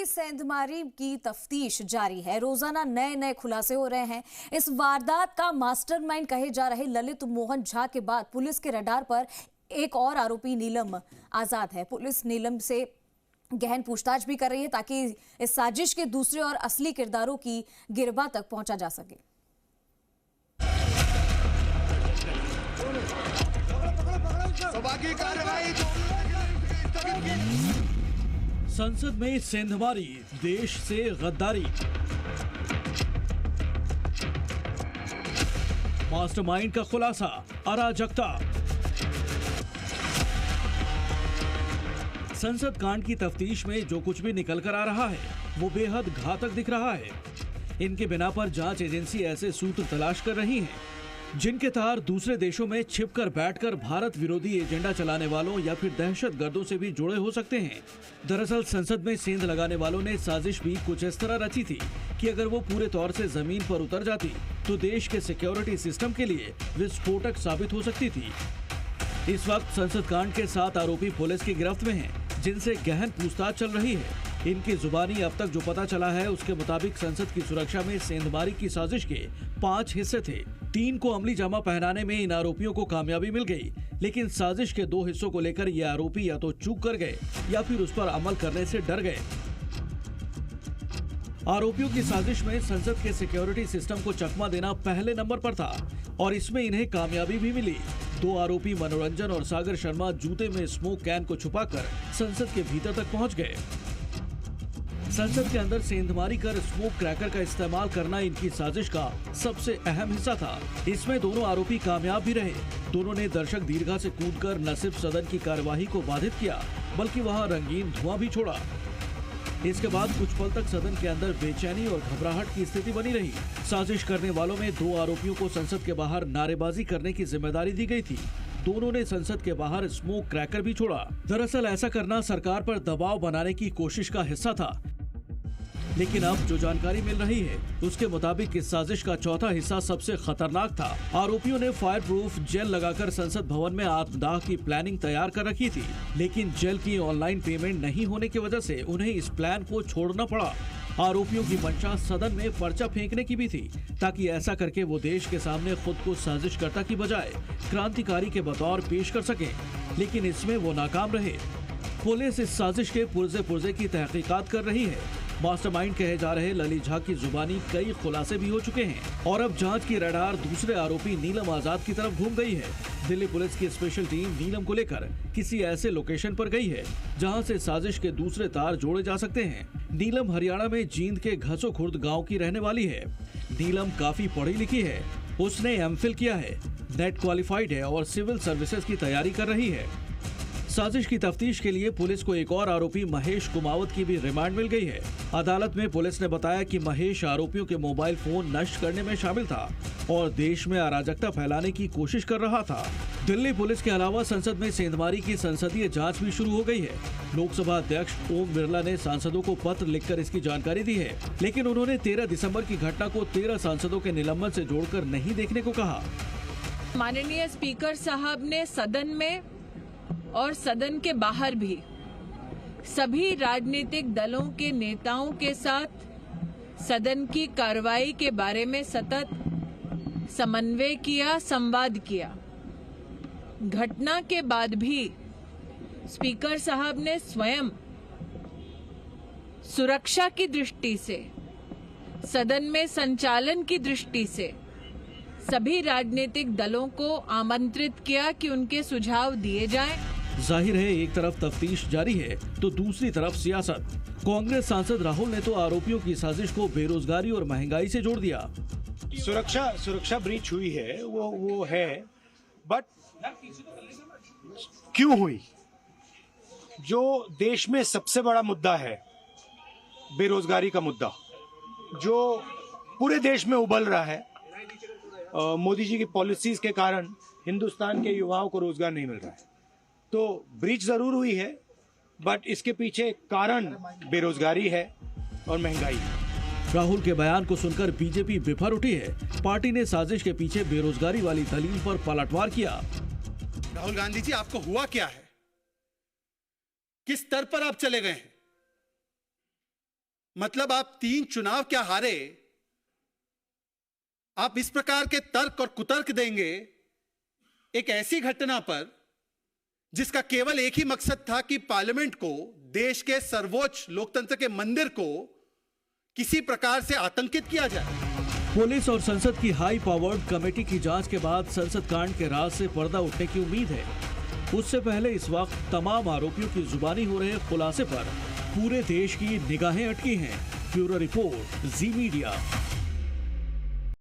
सेंधमारी की तफ्तीश जारी है। रोजाना नए नए खुलासे हो रहे हैं। इस वारदात का मास्टरमाइंड कहे जा रहे ललित मोहन झा के बाद पुलिस के रडार पर एक और आरोपी नीलम आजाद है। पुलिस नीलम से गहन पूछताछ भी कर रही है ताकि इस साजिश के दूसरे और असली किरदारों की गिरबान तक पहुंचा जा सके। संसद में सेंधमारी, देश से गद्दारी। मास्टरमाइंड का खुलासा, अराजकता। संसद कांड की तफ्तीश में जो कुछ भी निकल कर आ रहा है वो बेहद घातक दिख रहा है। इनके बिना पर जांच एजेंसी ऐसे सूत्र तलाश कर रही है जिनके तार दूसरे देशों में छिपकर बैठकर भारत विरोधी एजेंडा चलाने वालों या फिर दहशतगर्दों से भी जुड़े हो सकते हैं। दरअसल संसद में सेंध लगाने वालों ने साजिश भी कुछ इस तरह रची थी कि अगर वो पूरे तौर से जमीन पर उतर जाती तो देश के सिक्योरिटी सिस्टम के लिए विस्फोटक साबित हो सकती थी। इस वक्त संसद कांड के 7 आरोपी पुलिस की गिरफ्त में हैं, जिनसे गहन पूछताछ चल रही है। इनकी जुबानी अब तक जो पता चला है उसके मुताबिक संसद की सुरक्षा में सेंधमारी की साजिश के 5 हिस्से थे। 3 को अमली जामा पहनाने में इन आरोपियों को कामयाबी मिल गई, लेकिन साजिश के 2 हिस्सों को लेकर ये आरोपी या तो चूक कर गए या फिर उस पर अमल करने से डर गए। आरोपियों की साजिश में संसद के सिक्योरिटी सिस्टम को चकमा देना पहले नंबर पर था और इसमें इन्हें कामयाबी भी मिली। 2 आरोपी मनोरंजन और सागर शर्मा जूते में स्मोक कैन को छुपाकर संसद के भीतर तक पहुंच गए। संसद के अंदर सेंधमारी कर स्मोक क्रैकर का इस्तेमाल करना इनकी साजिश का सबसे अहम हिस्सा था। इसमें दोनों आरोपी कामयाब भी रहे। दोनों ने दर्शक दीर्घा से कूदकर न सिर्फ सदन की कार्यवाही को बाधित किया बल्कि वहां रंगीन धुआं भी छोड़ा। इसके बाद कुछ पल तक सदन के अंदर बेचैनी और घबराहट की स्थिति बनी रही। साजिश करने वालों में 2 आरोपियों को संसद के बाहर नारेबाजी करने की जिम्मेदारी दी गई थी। दोनों ने संसद के बाहर स्मोक क्रैकर भी छोड़ा। दरअसल ऐसा करना सरकार पर दबाव बनाने की कोशिश का हिस्सा था, लेकिन अब जो जानकारी मिल रही है उसके मुताबिक इस साजिश का चौथा हिस्सा सबसे खतरनाक था। आरोपियों ने फायर प्रूफ जेल लगाकर संसद भवन में आत्मदाह की प्लानिंग तैयार कर रखी थी, लेकिन जेल की ऑनलाइन पेमेंट नहीं होने की वजह से उन्हें इस प्लान को छोड़ना पड़ा। आरोपियों की मंशा सदन में पर्चा फेंकने की भी थी ताकि ऐसा करके वो देश के सामने खुद को साजिशकर्ता की बजाय क्रांतिकारी के बतौर पेश कर सके, लेकिन इसमें वो नाकाम रहे। पुलिस इस साजिश के पुर्जे की तहकीकात कर रही है। मास्टरमाइंड कहे जा रहे ललित झा की जुबानी कई खुलासे भी हो चुके हैं और अब जांच की रडार दूसरे आरोपी नीलम आजाद की तरफ घूम गई है। दिल्ली पुलिस की स्पेशल टीम नीलम को लेकर किसी ऐसे लोकेशन पर गई है जहां से साजिश के दूसरे तार जोड़े जा सकते हैं। नीलम हरियाणा में जींद के घसो खुर्द गाँव की रहने वाली है। नीलम काफी पढ़ी लिखी है। उसने एमफिल किया है, नेट क्वालिफाइड है और सिविल सर्विसेज की तैयारी कर रही है। साजिश की तफ्तीश के लिए पुलिस को एक और आरोपी महेश कुमावत की भी रिमांड मिल गई है। अदालत में पुलिस ने बताया कि महेश आरोपियों के मोबाइल फोन नष्ट करने में शामिल था और देश में अराजकता फैलाने की कोशिश कर रहा था। दिल्ली पुलिस के अलावा संसद में सेंधमारी की संसदीय जांच भी शुरू हो गई है। लोकसभा अध्यक्ष ओम बिरला ने सांसदों को पत्र लिखकर इसकी जानकारी दी है, लेकिन उन्होंने 13 दिसंबर की घटना को 13 सांसदों के निलंबन से जोड़कर नहीं देखने को कहा। माननीय स्पीकर साहब ने सदन में और सदन के बाहर भी सभी राजनीतिक दलों के नेताओं के साथ सदन की कार्रवाई के बारे में सतत समन्वय किया, संवाद किया। घटना के बाद भी स्पीकर साहब ने स्वयं सुरक्षा की दृष्टि से, सदन में संचालन की दृष्टि से सभी राजनीतिक दलों को आमंत्रित किया कि उनके सुझाव दिए जाएं। जाहिर है एक तरफ तफ्तीश जारी है तो दूसरी तरफ सियासत। कांग्रेस सांसद राहुल ने तो आरोपियों की साजिश को बेरोजगारी और महंगाई से जोड़ दिया। सुरक्षा ब्रीच हुई है, वो है, बट क्यों हुई? जो देश में सबसे बड़ा मुद्दा है, बेरोजगारी का मुद्दा, जो पूरे देश में उबल रहा है, मोदी जी की पॉलिसीज के कारण हिंदुस्तान के युवाओं को रोजगार नहीं मिल रहा है, तो ब्रीच जरूर हुई है, बट इसके पीछे कारण बेरोजगारी है और महंगाई है। राहुल के बयान को सुनकर बीजेपी बिफर उठी है। पार्टी ने साजिश के पीछे बेरोजगारी वाली दलील पर पलटवार किया। राहुल गांधी जी, आपको हुआ क्या है? किस स्तर पर आप चले गए हैं? मतलब आप 3 चुनाव क्या हारे, आप इस प्रकार के तर्क और कुतर्क देंगे एक ऐसी घटना पर जिसका केवल एक ही मकसद था कि पार्लियामेंट को, देश के सर्वोच्च लोकतंत्र के मंदिर को किसी प्रकार से आतंकित किया जाए। पुलिस और संसद की हाई पावर्ड कमेटी की जांच के बाद संसद कांड के राज से पर्दा उठने की उम्मीद है। उससे पहले इस वक्त तमाम आरोपियों की जुबानी हो रहे खुलासे पर पूरे देश की निगाहें अटकी हैं। ब्यूरो रिपोर्ट, जी मीडिया।